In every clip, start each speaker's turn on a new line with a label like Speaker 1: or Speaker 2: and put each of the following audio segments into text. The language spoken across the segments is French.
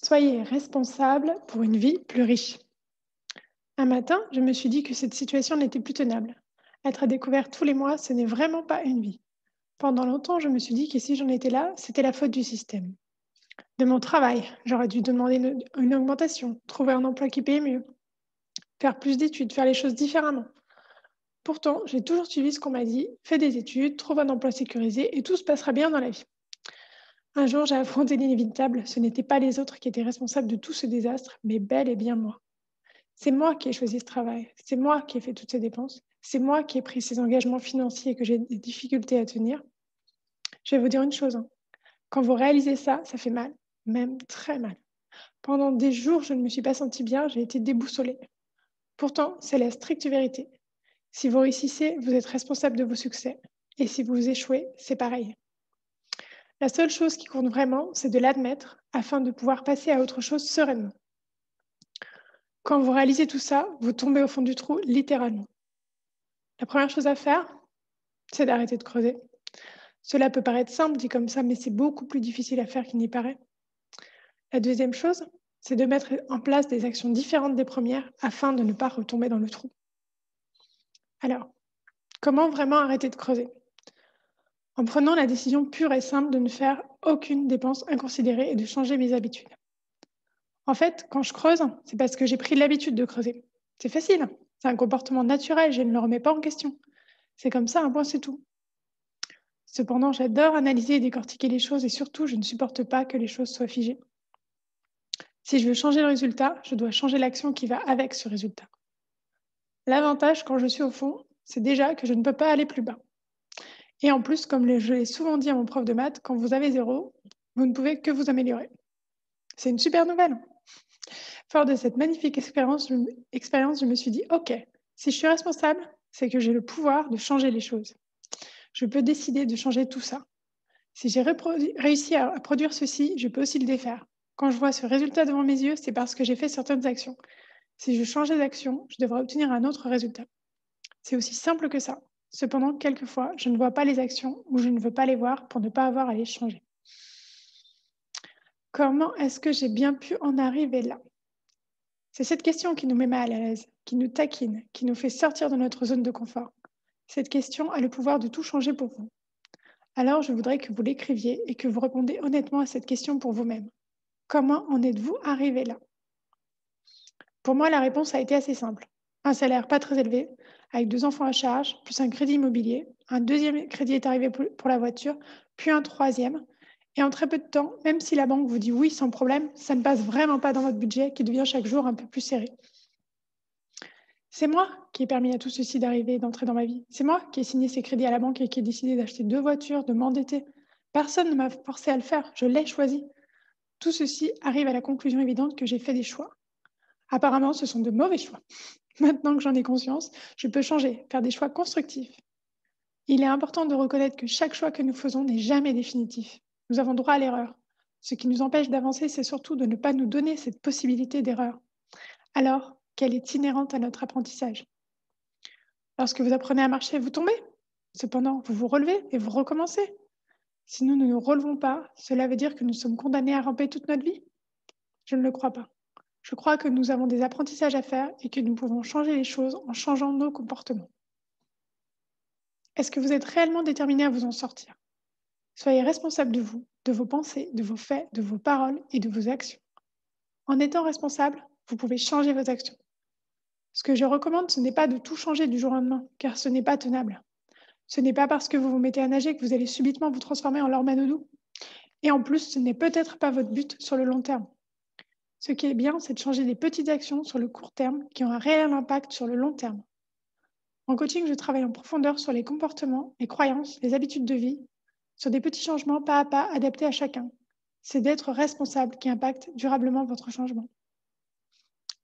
Speaker 1: Soyez responsable pour une vie plus riche. Un matin, je me suis dit que cette situation n'était plus tenable. Être à découvert tous les mois, ce n'est vraiment pas une vie. Pendant longtemps, je me suis dit que si j'en étais là, c'était la faute du système. De mon travail, j'aurais dû demander une augmentation, trouver un emploi qui paye mieux, faire plus d'études, faire les choses différemment. Pourtant, j'ai toujours suivi ce qu'on m'a dit, fais des études, trouve un emploi sécurisé et tout se passera bien dans la vie. Un jour, j'ai affronté l'inévitable, ce n'étaient pas les autres qui étaient responsables de tout ce désastre, mais bel et bien moi. C'est moi qui ai choisi ce travail, c'est moi qui ai fait toutes ces dépenses, c'est moi qui ai pris ces engagements financiers que j'ai des difficultés à tenir. Je vais vous dire une chose, hein, quand vous réalisez ça, ça fait mal, même très mal. Pendant des jours, je ne me suis pas sentie bien, j'ai été déboussolée. Pourtant, c'est la stricte vérité. Si vous réussissez, vous êtes responsable de vos succès. Et si vous échouez, c'est pareil. La seule chose qui compte vraiment, c'est de l'admettre afin de pouvoir passer à autre chose sereinement. Quand vous réalisez tout ça, vous tombez au fond du trou, littéralement. La première chose à faire, c'est d'arrêter de creuser. Cela peut paraître simple dit comme ça, mais c'est beaucoup plus difficile à faire qu'il n'y paraît. La deuxième chose, c'est de mettre en place des actions différentes des premières afin de ne pas retomber dans le trou. Alors, comment vraiment arrêter de creuser? En prenant la décision pure et simple de ne faire aucune dépense inconsidérée et de changer mes habitudes. En fait, quand je creuse, c'est parce que j'ai pris l'habitude de creuser. C'est facile, c'est un comportement naturel, je ne le remets pas en question. C'est comme ça, un point, c'est tout. Cependant, j'adore analyser et décortiquer les choses et surtout, je ne supporte pas que les choses soient figées. Si je veux changer le résultat, je dois changer l'action qui va avec ce résultat. L'avantage quand je suis au fond, c'est déjà que je ne peux pas aller plus bas. Et en plus, comme je l'ai souvent dit à mon prof de maths, quand vous avez zéro, vous ne pouvez que vous améliorer. C'est une super nouvelle. Fort de cette magnifique expérience, je me suis dit, OK, si je suis responsable, c'est que j'ai le pouvoir de changer les choses. Je peux décider de changer tout ça. Si j'ai réussi à produire ceci, je peux aussi le défaire. Quand je vois ce résultat devant mes yeux, c'est parce que j'ai fait certaines actions. Si je changeais d'action, je devrais obtenir un autre résultat. C'est aussi simple que ça. Cependant, quelquefois, je ne vois pas les actions ou je ne veux pas les voir pour ne pas avoir à les changer. Comment est-ce que j'ai bien pu en arriver là? C'est cette question qui nous met mal à l'aise, qui nous taquine, qui nous fait sortir de notre zone de confort. Cette question a le pouvoir de tout changer pour vous. Alors, je voudrais que vous l'écriviez et que vous répondiez honnêtement à cette question pour vous-même. Comment en êtes-vous arrivé là? Pour moi, la réponse a été assez simple. Un salaire pas très élevé, avec 2 enfants à charge, plus un crédit immobilier. Un deuxième crédit est arrivé pour la voiture, puis un troisième. Et en très peu de temps, même si la banque vous dit oui sans problème, ça ne passe vraiment pas dans votre budget qui devient chaque jour un peu plus serré. C'est moi qui ai permis à tout ceci d'arriver et d'entrer dans ma vie. C'est moi qui ai signé ces crédits à la banque et qui ai décidé d'acheter 2 voitures, de m'endetter. Personne ne m'a forcé à le faire, je l'ai choisi. Tout ceci arrive à la conclusion évidente que j'ai fait des choix. Apparemment, ce sont de mauvais choix. Maintenant que j'en ai conscience, je peux changer, faire des choix constructifs. Il est important de reconnaître que chaque choix que nous faisons n'est jamais définitif. Nous avons droit à l'erreur. Ce qui nous empêche d'avancer, c'est surtout de ne pas nous donner cette possibilité d'erreur, alors qu'elle est inhérente à notre apprentissage. Lorsque vous apprenez à marcher, vous tombez. Cependant, vous vous relevez et vous recommencez. Si nous ne nous relevons pas, cela veut dire que nous sommes condamnés à ramper toute notre vie? Je ne le crois pas. Je crois que nous avons des apprentissages à faire et que nous pouvons changer les choses en changeant nos comportements. Est-ce que vous êtes réellement déterminé à vous en sortir? Soyez responsable de vous, de vos pensées, de vos faits, de vos paroles et de vos actions. En étant responsable, vous pouvez changer vos actions. Ce que je recommande, ce n'est pas de tout changer du jour au lendemain, car ce n'est pas tenable. Ce n'est pas parce que vous vous mettez à nager que vous allez subitement vous transformer en Laure Manodou. Et en plus, ce n'est peut-être pas votre but sur le long terme. Ce qui est bien, c'est de changer des petites actions sur le court terme qui ont un réel impact sur le long terme. En coaching, je travaille en profondeur sur les comportements, les croyances, les habitudes de vie, sur des petits changements pas à pas adaptés à chacun. C'est d'être responsable qui impacte durablement votre changement.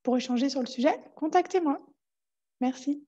Speaker 1: Pour échanger sur le sujet, contactez-moi. Merci.